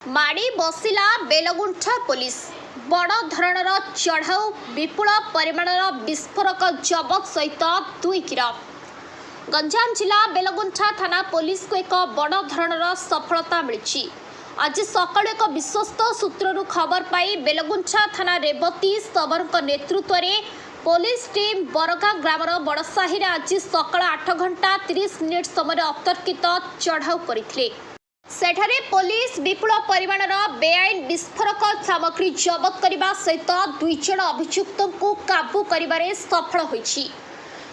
माड़ी बसिला बेलगुंठा पुलिस बड़ धरणर चढ़ाऊ विपुल परिमाणर विस्फोरक जबत सहित 2 गिरफ। गंजाम जिला बेलगुंठा थाना पुलिस को एक बड़ धरणर सफलता मिली। आज सकाळ एक विश्वस्त सूत्रु खबर पाई बेलगुंठा थाना रेवती सबर नेतृत्व में पुलिस टीम बरगा ग्रामर बड़साही आज सकाळ 8 घंटा 30 मिनिट समय अतर्कित चढ़ाऊ करथिले। सेठारे पुलिस विपुल परिमाणर बेआईन विस्फोरक सामग्री जबत करने सहित 2 जन अभियुक्त को काबू करिबारे सफल होइछि।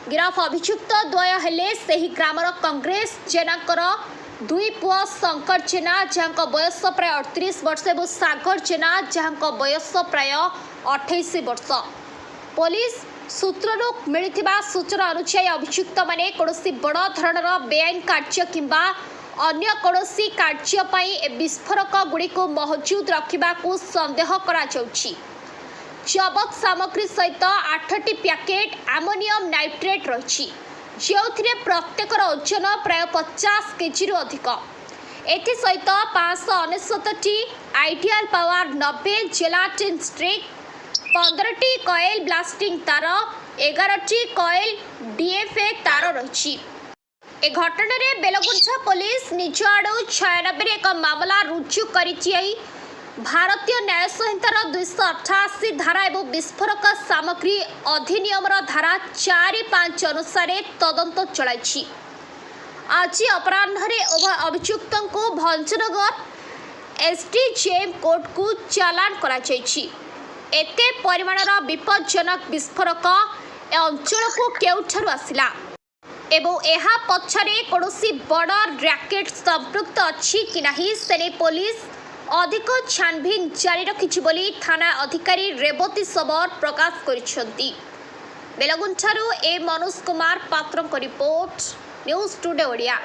गिरफ अभियुक्त द्वय हेले सेही ग्रामर कांग्रेस जेनाकर 2 पुआ शंकर जेना जहां बयस प्राय 38 वर्ष और सागर जेना जहां बयस प्राय 28 वर्ष। पुलिस सूत्रु मिलिथिबा सूचना अनुसार अभियुक्त माने कोनोसी बड़ धरणर बेआईन कार्य किंबा अन्य कौनसी कार्य विस्फोरक गुड़ी को महजूद रखा संदेह करा जाउछि। जबत सामग्री सहित 8टी पैकेट आमोनियम नाइट्रेट रही जो प्रत्येकर ओजन प्राय 50 केजी अधिक। एसहित 599टी आइडियल पावर 90 जेलाटिन स्ट्रिक 15टी कॉइल ब्लास्टिंग तार 11टी कॉइल डीएफए तार रही। ए घटना रे बेलगुंठा पुलिस निज आड़ू 96 एक मामला रुजु कर भारतीय न्याय संहितार 288 धारा एवं विस्फोरक सामग्री अधिनियम धारा 4-5 अनुसार तदंत चलाई। आज अपराह्न अभियुक्त को भंजनगर एसडीजेएम कोर्ट को चालान करा जायछि। एते परिमाणर विपज्जनक विस्फोरक ए अंचल को केउठारु आसिला एवं एहा पछरे कोनोसी बड़ रैकेट संपृक्त अछि कि नाही सेने पुलिस अधिक छानभिन जारी रखिछि बोली थाना अधिकारी रेवती सबर प्रकाश करिसेंती। बेलगुंठारु ए मनोज कुमार पात्र रिपोर्ट न्यूज टुडे ओडिया।